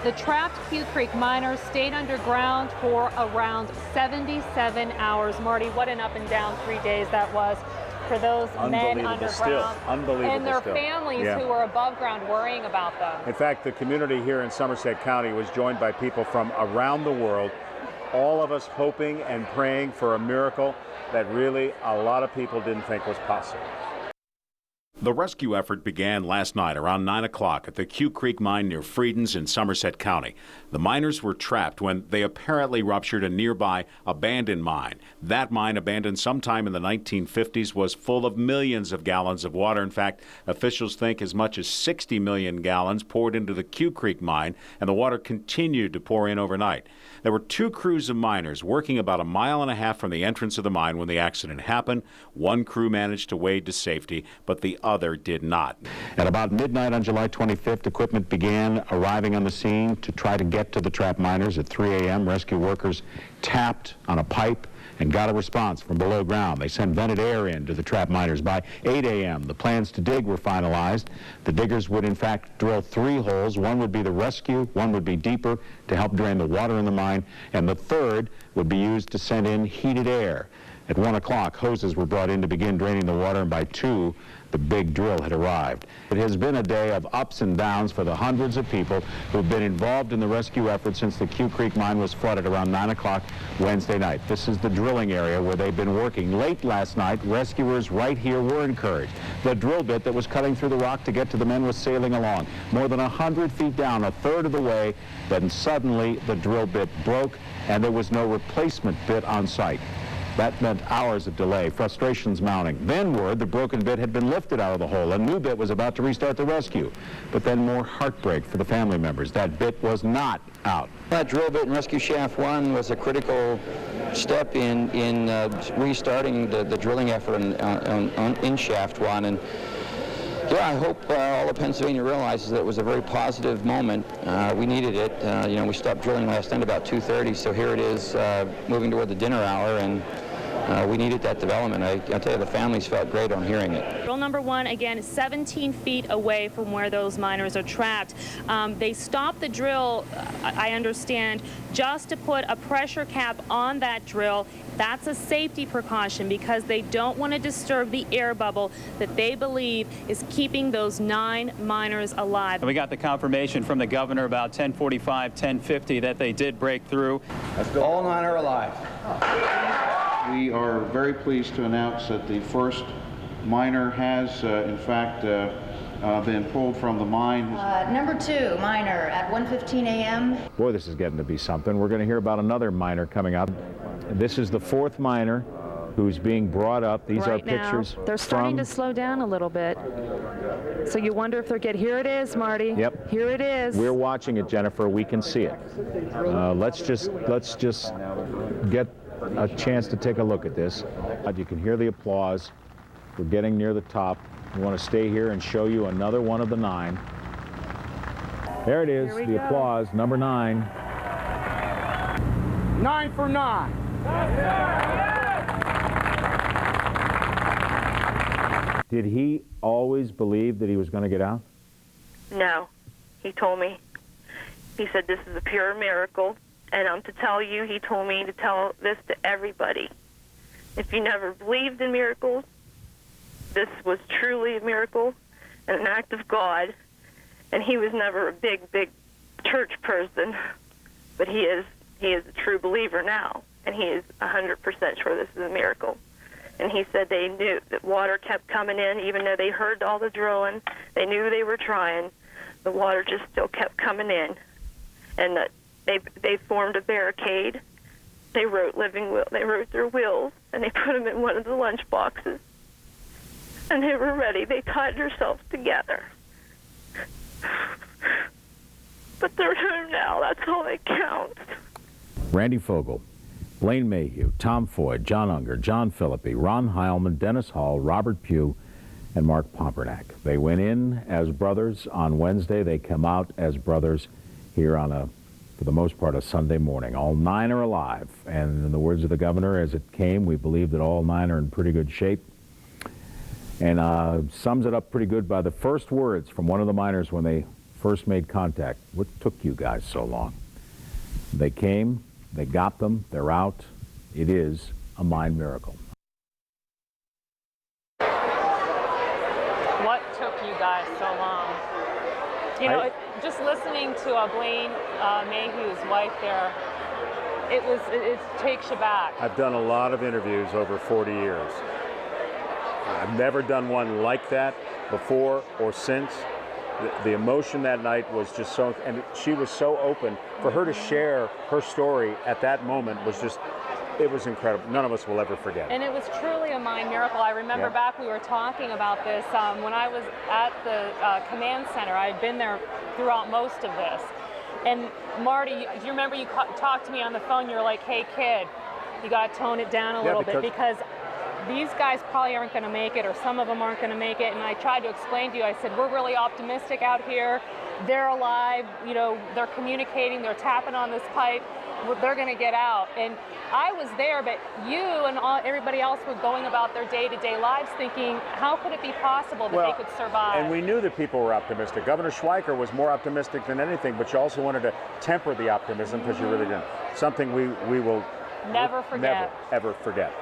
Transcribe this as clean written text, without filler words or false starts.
The trapped Quecreek miners stayed underground for around 77 hours. Marty, what an up and down 3 days that was for those men underground and their families who were above ground worrying about them. In fact, the community here in Somerset County was joined by people from around the world, all of us hoping and praying for a miracle that really a lot of people didn't think was possible. The rescue effort began last night around 9 o'clock at the Quecreek mine near Freedens in Somerset County. The miners were trapped when they apparently ruptured a nearby abandoned mine. That mine, abandoned sometime in the 1950s, was full of millions of gallons of water. In fact, officials think as much as 60 million gallons poured into the Quecreek mine, and the water continued to pour in overnight. There were 2 crews of miners working about a mile and a half from the entrance of the mine when the accident happened. One crew managed to wade to safety, but the other did not. At about midnight on July 25th, equipment began arriving on the scene to try to get to the trapped miners. At 3 a.m., rescue workers tapped on a pipe and got a response from below ground. They sent vented air in to the trapped miners. By 8 a.m., the plans to dig were finalized. The diggers would, in fact, drill 3 holes. One would be the rescue, one would be deeper to help drain the water in the mine, and the third would be used to send in heated air. At 1 o'clock, hoses were brought in to begin draining the water, and by 2, the big drill had arrived. It has been a day of ups and downs for the hundreds of people who've been involved in the rescue effort since the Quecreek mine was flooded around 9 o'clock Wednesday night. This is the drilling area where they've been working. Late last night, rescuers right here were encouraged. The drill bit that was cutting through the rock to get to the men was sailing along. More than 100 feet down, a third of the way, then suddenly the drill bit broke and there was no replacement bit on site. That meant hours of delay, frustrations mounting. Then word the broken bit had been lifted out of the hole. A new bit was about to restart the rescue. But then more heartbreak for the family members. That bit was not out. That drill bit in rescue shaft 1 was a critical step in restarting the drilling effort in shaft 1. And yeah, I hope all of Pennsylvania realizes that it was a very positive moment. We needed it. We stopped drilling last night about 2:30, so here it is moving toward the dinner hour, and we needed that development. I tell you, the families felt great on hearing it. Drill number 1, again, 17 feet away from where those miners are trapped. They stopped the drill, I understand, just to put a pressure cap on that drill. That's a safety precaution because they don't want to disturb the air bubble that they believe is keeping those 9 miners alive. We got the confirmation from the governor about 10:45, 10:50 that they did break through. All 9 are alive. We are very pleased to announce that the first miner has, in fact, been pulled from the mine. Number 2 miner at 1:15 a.m. Boy, this is getting to be something. We're going to hear about another miner coming up. This is the 4th miner who's being brought up. These are pictures. They're starting to slow down a little bit. So you wonder if they're getting. Here it is, Marty. Yep. Here it is. We're watching it, Jennifer. We can see it. Let's just get a chance to take a look at this. You can hear the applause. We're getting near the top. We want to stay here and show you another one of the 9. There it is, the applause, number 9. 9 for 9. Did he always believe that he was going to get out? No. He told me. He said, this is a pure miracle. And I'm to tell you, he told me to tell this to everybody. If you never believed in miracles, this was truly a miracle and an act of God. And he was never a big church person, but he is a true believer now, and he is 100% sure this is a miracle. And he said they knew that water kept coming in, even though they heard all the drilling. They knew they were trying. The water just still kept coming in, and that they formed a barricade. They wrote their wills, and they put them in one of the lunch boxes. And they were ready. They tied themselves together. But they're home now. That's all that counts. Randy Fogel, Blaine Mayhew, Tom Foyd, John Unger, John Philippi, Ron Heilman, Dennis Hall, Robert Pugh, and Mark Pompernak. They went in as brothers on Wednesday. They come out as brothers here on for the most part, a Sunday morning. All 9 are alive. And in the words of the governor, as it came, we believe that all 9 are in pretty good shape. And sums it up pretty good by the first words from one of the miners when they first made contact. What took you guys so long? They came, they got them, they're out. It is a mine miracle. What took you guys so long? You know, just listening to Blaine Mayhew's wife there, it takes you back. I've done a lot of interviews over 40 years. I've never done one like that before or since. The emotion that night was just so, and she was so open. For her to share her story at that moment was just, it was incredible. None of us will ever forget. And it was truly a mine miracle. I remember back we were talking about this when I was at the command center. I had been there throughout most of this. And Marty, do you remember you talked to me on the phone? You were like, hey kid, you got to tone it down a little bit because these guys probably aren't going to make it, or some of them aren't going to make it. And I tried to explain to you, I said, we're really optimistic out here. They're alive, you know, they're communicating, they're tapping on this pipe, they're going to get out. And I was there, but you and everybody else were going about their day-to-day lives thinking, how could it be possible that they could survive? And we knew that people were optimistic. Governor Schweiker was more optimistic than anything, but you also wanted to temper the optimism because you really didn't. Something we will never forget. Never, ever forget.